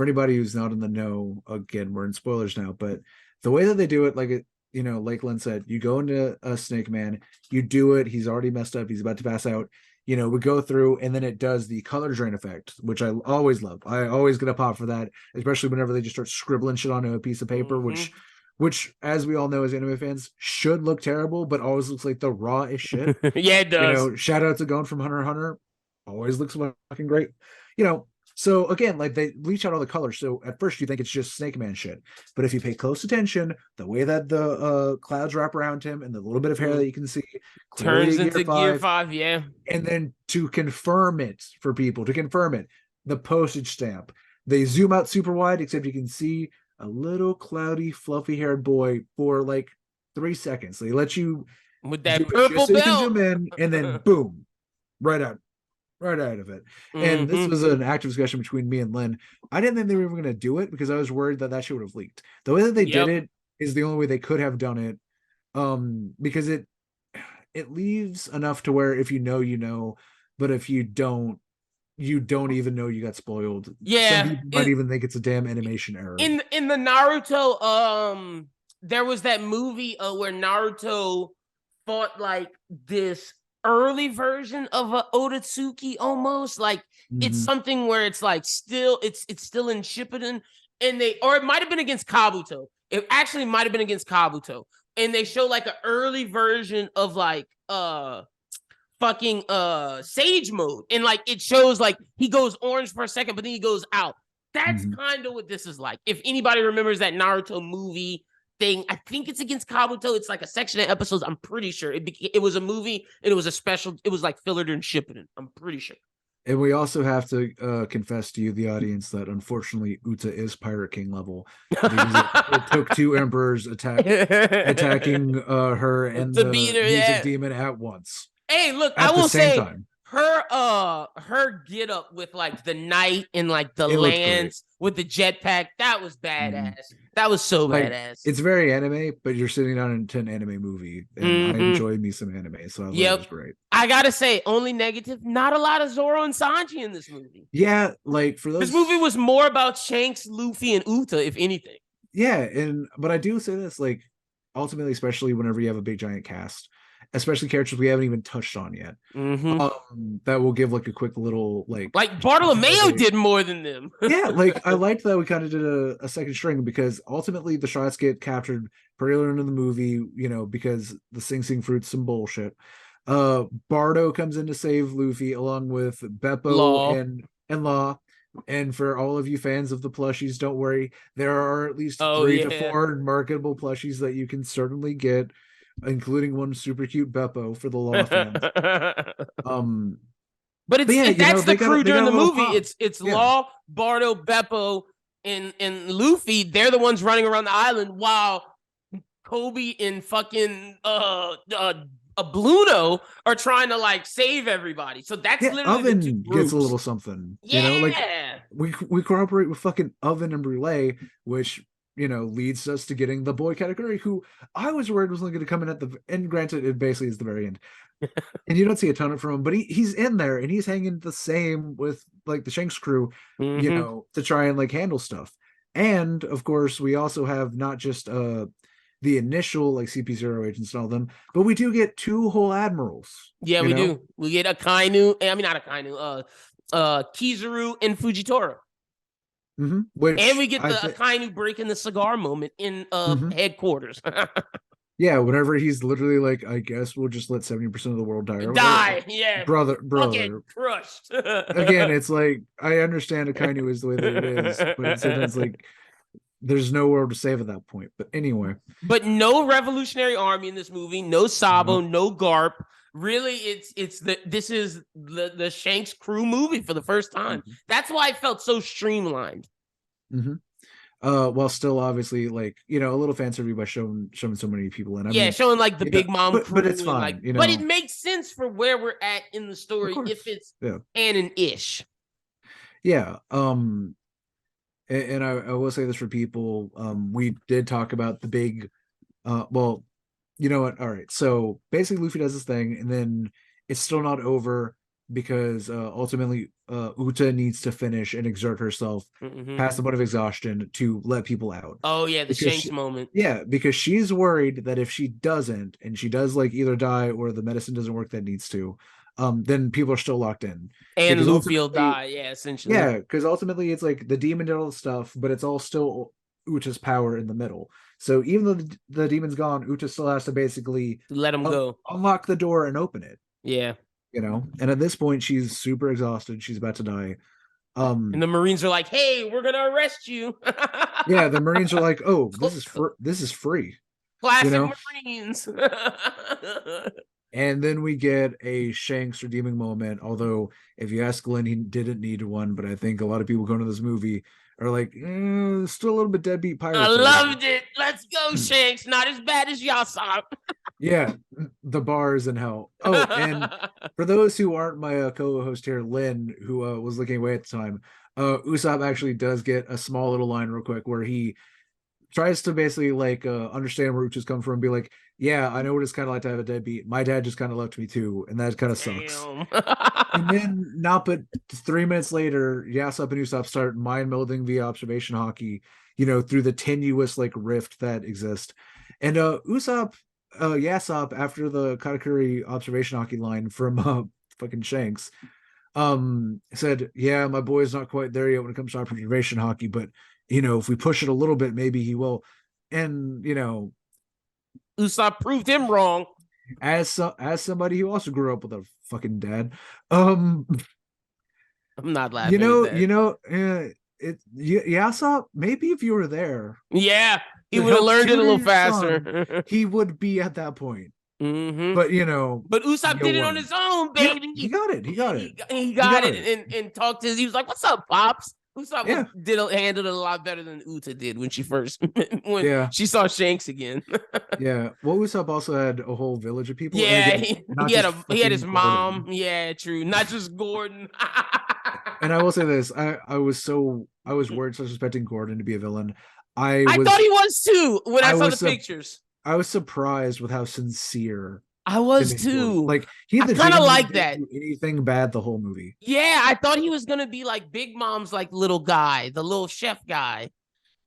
anybody who's not in the know, again, we're in spoilers now, but the way that they do it, like like Lynn said, you go into a Snake Man, you do it, he's already messed up, he's about to pass out. We go through and then it does the color drain effect, which I always love. I always get a pop for that, especially whenever they just start scribbling shit onto a piece of paper, Mm-hmm. which as we all know as anime fans should look terrible, but always looks like the rawest shit. Yeah, it does. Shout out to Gon from Hunter x Hunter. Always looks fucking great. So again, like they bleach out all the colors. So at first you think it's just Snake Man shit. But if you pay close attention, the way that the clouds wrap around him and the little bit of hair that you can see, clearly a Turns Gear into Gear 5. 5, yeah. And then to confirm it for people, the postage stamp. They zoom out super wide, except you can see a little cloudy, fluffy haired boy for like 3 seconds. They let you With do that it just purple so you can belt. zoom in, and then boom, right out, right out of it. And this Mm-hmm. was an active discussion between me and Lynn. I didn't think they were even going to do it because I was worried that shit would have leaked. The way that they did Yep. it is the only way they could have done it, because it leaves enough to where if you know, you know, but if you don't even know you got spoiled. Some Yeah. people might even think it's a damn animation error. In the Naruto, there was that movie where Naruto fought like this early version of a Otatsuki almost. Like it's Mhm. something where it's like it's still in Shippuden, and or it might have been against Kabuto. It actually might have been against Kabuto. And they show like an early version of like fucking Sage mode, and like it shows like he goes orange for a second but then he goes out. That's Mhm. kind of what this is like. If anybody remembers that Naruto movie thing, I think it's against Kabuto. It's like a section of episodes. I'm pretty sure it was a movie and it was a special. It was like filler during Shippuden. I'm pretty sure. And we also have to confess to you, the audience, that unfortunately Uta is Pirate King level because it took two emperors attacking her and To beat the her, music yeah. demon at once, Hey, look, I at the will same say time. her her get up with like the knight and like the It looked great. lance with the jetpack, that was badass. That was so Like, badass. it's very anime, but you're sitting on an 10 anime movie, and I enjoy me some anime, so I thought it was great. I gotta say, only negative, not a lot of Zoro and Sanji in this movie. Yeah, like for those, this movie was more about Shanks, Luffy, and Uta, if anything. Yeah, but I do say this, like, ultimately, especially whenever you have a big giant cast, especially characters we haven't even touched on yet, that will give like a quick little like Bartolomeo did more than them. Yeah, like I liked that we kind of did a second string, because ultimately the shots get captured pretty early in the movie, because the Sing Sing Fruit's some bullshit. Bardo comes in to save Luffy along with Beppo Law. and Law. And for all of you fans of the plushies, don't worry, there are at least 3 to 4 marketable plushies that you can certainly get, including one super cute Beppo for the Law fans. But that's the crew during the movie. Pop. It's Law, Bardo, Beppo, and Luffy. They're the ones running around the island, while Kobe and fucking Bluno are trying to like save everybody. So that's literally Oven the two groups. Gets a little something. Yeah, like we cooperate with fucking Oven and Brule, which leads us to getting the boy category, who I was worried was only going to come in at the end. Granted, it basically is the very end. And you don't see a ton from him, but he's in there and he's hanging the same with like the Shanks crew, to try and like handle stuff. And of course, we also have not just the initial like CP0 agents and all them, but we do get 2 whole admirals. Yeah, we do. We get Akainu. I mean, not Akainu. Kizaru and Fujitora. And we get the Akainu breaking the cigar moment in headquarters. Yeah, whenever he's literally like, I guess we'll just let 70% of the world die. Yeah. Brother. Crushed. Again, it's like, I understand Akainu is the way that it is, but sometimes like there's no world to save at that point. But anyway. But no revolutionary army in this movie, no Sabo, no Garp. Really, this is the Shanks crew movie for the first time. That's why it felt so streamlined. While still obviously like a little fan service by showing so many people in. I mean, showing like the Big Mom crew, but it's fine. But it makes sense for where we're at in the story if it's canon-ish. Yeah. And I will say this for people. We did talk about the big. Well, you know what? All right. So basically, Luffy does this thing, and then it's still not over, because ultimately Uta needs to finish and exert herself past the point of exhaustion to let people out. Oh yeah, the Shanks moment. Yeah, because she's worried that if she doesn't, and she does like either die or the medicine doesn't work that needs to, then people are still locked in. And Luffy will die, essentially. Yeah, because ultimately it's like the demon did all the stuff, but it's all still Uta's power in the middle. So even though the demon's gone, Uta still has to basically let him go, unlock the door and open it. Yeah. And at this point she's super exhausted. She's about to die. And the Marines are like, "Hey, we're gonna arrest you." Yeah, the Marines are like, "Oh, this is free." Classic Marines. And then we get a Shanks redeeming moment. Although, if you ask Lyn, he didn't need one. But I think a lot of people going to this movie are like, still a little bit deadbeat pirate. I loved it. Let's go, Shanks. Not as bad as Yasop. Yeah, the bar is in hell. Oh, and for those who aren't my co-host here, Lyn, who was looking away at the time, Usopp actually does get a small little line real quick where he tries to basically like understand where Uchi's come from and be like, yeah, I know what it's kind of like to have a deadbeat. My dad just kind of left me too, and that kind of sucks. And then not but 3 minutes later, Yasop and Usopp start mind melding via observation hockey, through the tenuous like rift that exists. And Yasop, after the Katakuri observation hockey line from fucking Shanks, said, yeah, my boy's not quite there yet when it comes to observation hockey, but if we push it a little bit, maybe he will. And Usopp proved him wrong. As somebody who also grew up with a fucking dad, I'm not laughing. Yasop, maybe if you were there, yeah, he would have learned it a little faster. He would be at that point. But but Usopp did it on his own, baby. He got it. He got it and talked to his. He was like, "What's up, pops?" Usopp Yeah. handled it a lot better than Uta did when she first when Yeah. she saw Shanks again. Yeah. Well, Usopp also had a whole village of people. And Yeah, again, not he had just he had fucking his mom. Gordon. Yeah, true. Not just Gordon. And I will say this, I was worried suspecting Gordon to be a villain. I I thought was he was too when I I saw the was pictures. I was surprised with how sincere I it was made Gordon. too. Like he I kind of legitimately like didn't that. do anything bad the whole movie. Yeah, I thought he was gonna be like Big Mom's like little guy, the little chef guy,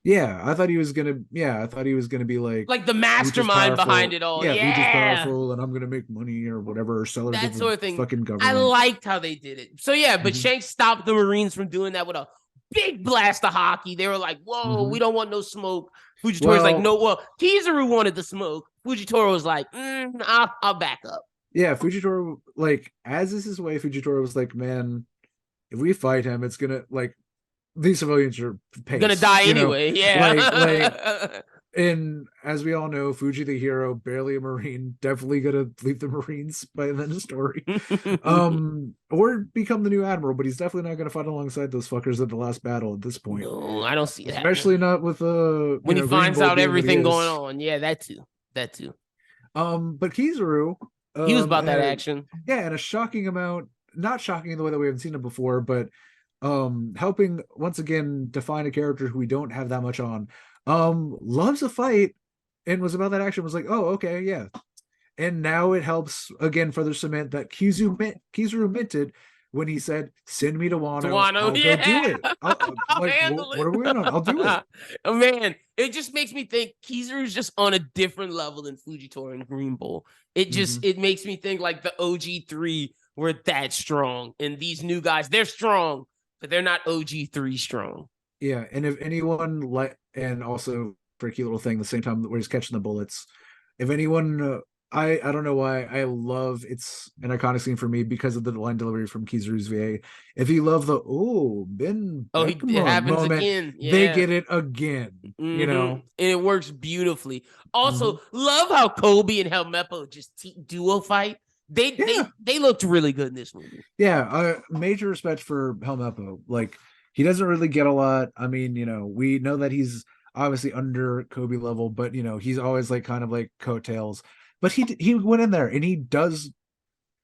Yeah, I thought he was gonna. Yeah, I thought he was gonna be like the Uchi's mastermind behind powerful. it all. Yeah, Uchi's Yeah, powerful, and I'm gonna make money or whatever, or sell her to that the sort of thing. fucking I government. liked how they did it. So yeah, but Mhm. Shanks stopped the Marines from doing that with a big blast of hockey. They were like, "Whoa, we Mhm. don't want no smoke." Fujitori's like, Well, "No." Well, Kizaru wanted the smoke. Fujitora was like, "I'll back up." yeah, Fujitora, like, as is his way, Fujitora was like, man, if we fight him, it's gonna like these civilians are Gonna pace, die anyway. like Yeah. and as we all know, Fuji the hero, barely a Marine, definitely gonna leave the Marines by the end of the story. Or become the new admiral, but he's definitely not gonna fight alongside those fuckers at the last battle at this point. No, I don't see it Especially happening. not with When he Green finds Bull out being what he everything going is. on. Yeah, that too. That too. But Kizaru, He was about that and action. yeah, and a shocking amount, not shocking in the way that we haven't seen it before, but helping once again define a character who we don't have that much on. Loves a fight and was about that action, was like, oh, okay, yeah. And now it helps again further cement that Kizaru minted when he said, "Send me to Wano, Tuano, I'll go do yeah. it." I'll I'll like, handle what are we on? I'll do it. it. Oh, man, it just makes me think Kizaru's just on a different level than Fujitora and Green Bull. Mhm. It makes me think like the OG3 were that strong. And these new guys, they're strong, but they're not OG3 strong. Yeah, and if anyone and also freaky little thing, the same time where he's catching the bullets. If anyone, I don't know why I love it's an iconic scene for me because of the line delivery from Kizaru's VA. If you love the Ben Oh, it Beckman happens moment, again. they Yeah. get it again. And it works beautifully. Mhm. Also, love how Kobe and Helmeppo just duo fight. Yeah, They looked really good in this movie. yeah. Major respect for Helmeppo. Like he doesn't really get a lot. I mean, we know that he's obviously under Kobe level, but he's always like kind of like coattails. But he went in there and he does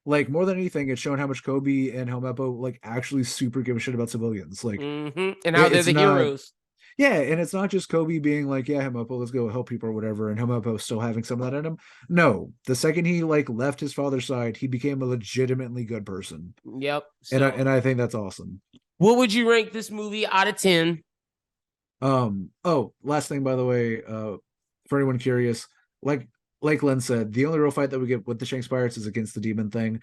like more than anything. It's shown how much Kobe and Helmeppo like actually super give a shit about civilians. Like And how they're it's the not. heroes. Yeah, and it's not just Kobe being like, yeah, Helmeppo, let's go help people or whatever, and Helmeppo still having some of that in him. No, the second he like left his father's side, he became a legitimately good person, Yep. and So, I think that's awesome. what would you rank this movie out of 10? Oh, last thing by the way, for anyone curious, like Lyn said, the only real fight that we get with the Shanks Pirates is against the demon thing.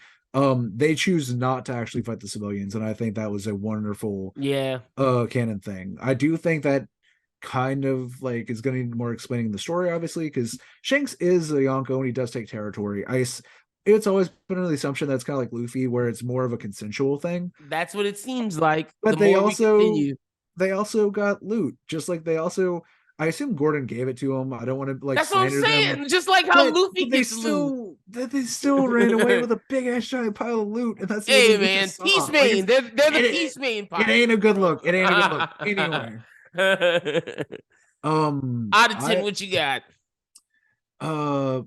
They choose not to actually fight the civilians, and I think that was a wonderful Yeah. canon thing. I do think that kind of like is going to need more explaining the story, obviously, because Shanks is a Yonko and he does take territory. It's always been the assumption that it's kind of like Luffy, where it's more of a consensual thing. That's what it seems like. The But more we continue. they also got loot, just like they also. I assume Gordon gave it to him. I don't want to like That's what I'm slander them, saying. Just like how but Luffy they gets loot. still ran away with a big ass giant pile of loot, and that's the only Hey loot they man, saw. Peace Like Main. They're the it, Peace Main it pirates, ain't a good bro. look. It ain't a good look. Anyway, Out of 10, I what you got? uh,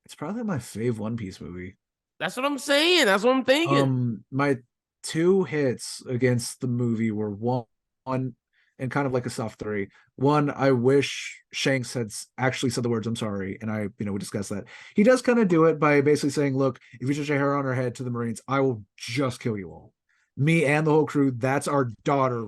it's probably my fave One Piece movie. That's what I'm saying. That's what I'm thinking. My two hits against the movie were one and kind of like a soft three. One, I wish Shanks had actually said the words "I'm sorry," and we discussed that. He does kind of do it by basically saying, "Look, if you touch a hair on her head to the Marines, I will just kill you all, me and the whole crew. That's our daughter.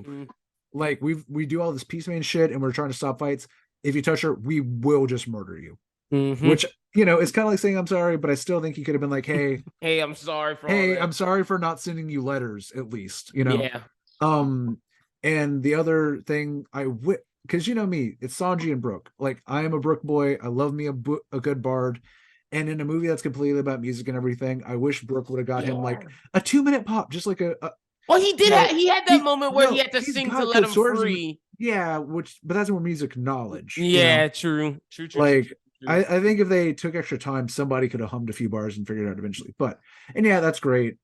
Like we do all this peaceman shit, and we're trying to stop fights. If you touch her, we will just murder you." Which it's kind of like saying I'm sorry, but I still think he could have been like, Hey, I'm sorry for all hey, that. I'm sorry for not sending you letters, at least, Yeah. And the other thing because me, it's Sanji and Brook. Like I am a Brook boy. I love me a good bard. And in a movie that's completely about music and everything, I wish Brook would have got him like a 2-minute pop, just like a well, he did. He had that moment where he no, had to he's sing to got let good him swords. free. Yeah, but that's more music knowledge. Yeah, true. Like I think if they took extra time, somebody could have hummed a few bars and figured it out eventually. And that's great.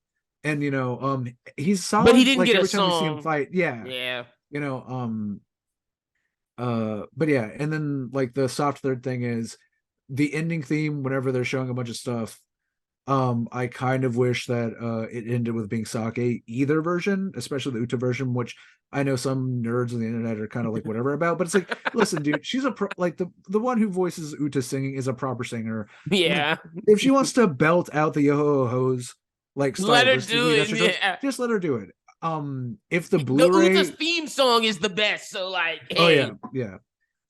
And he's But he solid didn't like get a every time we see him song. fight. Yeah. Yeah. you know, but yeah, and then like the soft third thing is the ending theme whenever they're showing a bunch of stuff. I kind of wish that it ended with being sake either version, especially the Uta version, which I know some nerds on the internet are kind of like whatever about, but it's like, listen, dude, she's like the one who voices Uta singing is a proper singer. Yeah. If she wants to belt out the yo ho hos like Let her do stylistically, it. that's her choice. Yeah. Just let her do it. If the The Uta's Blu-ray, theme song is the best. So like, oh yeah, hey.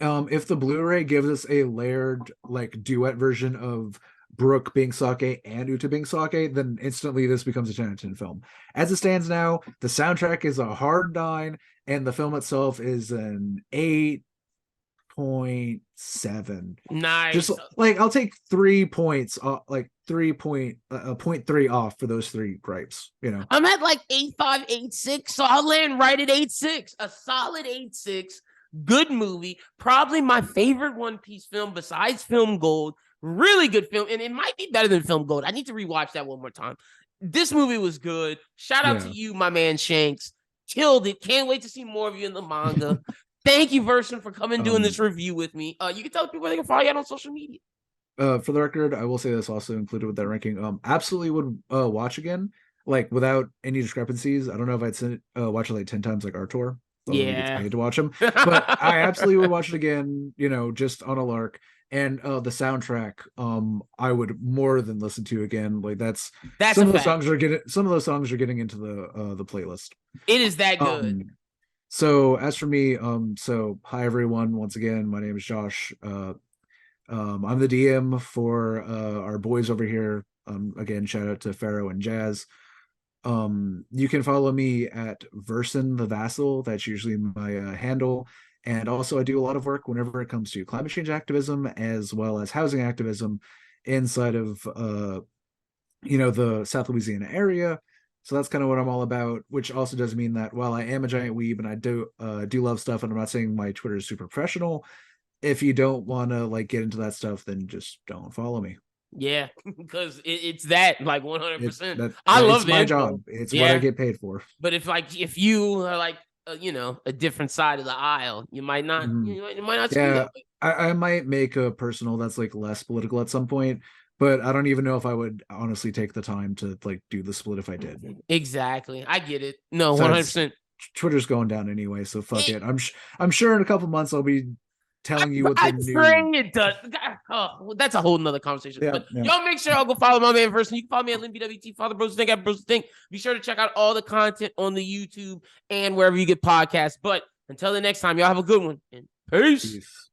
yeah. If the Blu-ray gives us a layered like duet version of Brooke being sake and Uta being sake, then instantly this becomes a 10 out of 10 film. As it stands now, the soundtrack is a hard 9, and the film itself is an 8.7. Nice. Just like I'll take 3 points, like 0.3 off for those 3 gripes. You know, I'm at like 8.5, 8.6, so I'll land right at 8.6. A solid 8.6. Good movie. Probably my favorite One Piece film besides Film Gold. Really good film, and it might be better than Film Gold. I need to rewatch that one more time. This movie was good. Shout out to you, my man Shanks. Killed it. Can't wait to see more of you in the manga. Thank you, Versen, for coming doing this review with me. You can tell people they can follow you out on social media. For the record, I will say this also included with that ranking. Absolutely would watch again, like without any discrepancies. I don't know if I'd watch it like 10 times like Artur. So he gets paid to watch them, but I absolutely would watch it again. You know, just on a lark. And the soundtrack, I would more than listen to again. Like that's some of those songs are getting into the playlist. It is that good. So as for me, so hi everyone. Once again, my name is Josh. I'm the DM for our boys over here. Again, shout out to Pharaoh and Jazz. You can follow me at Versen the Vassal. That's usually my handle. And also, I do a lot of work whenever it comes to climate change activism as well as housing activism inside of, the South Louisiana area. So that's kind of what I'm all about, which also does mean that while I am a giant weeb and I do love stuff, and I'm not saying my Twitter is super professional, if you don't want to like get into that stuff, then just don't follow me. Yeah, because it's that like 100%. I love it's my job. It's what I get paid for. But if you are like a different side of the aisle, you might not. You might not. Yeah, I might make a personal that's like less political at some point, but I don't even know if I would honestly take the time to like do the split if I did. Exactly, I get it. No, 100%. Twitter's going down anyway, so fuck it. I'm sure in a couple months I'll be telling you what the new. It does. Oh, that's a whole nother conversation. Yeah, but y'all make sure y'all go follow my man Versen. You can follow me at Lyn BWT, follow BrosWhoThink at BrosWhoThink. Be sure to check out all the content on the YouTube and wherever you get podcasts. But until the next time, y'all have a good one. And peace.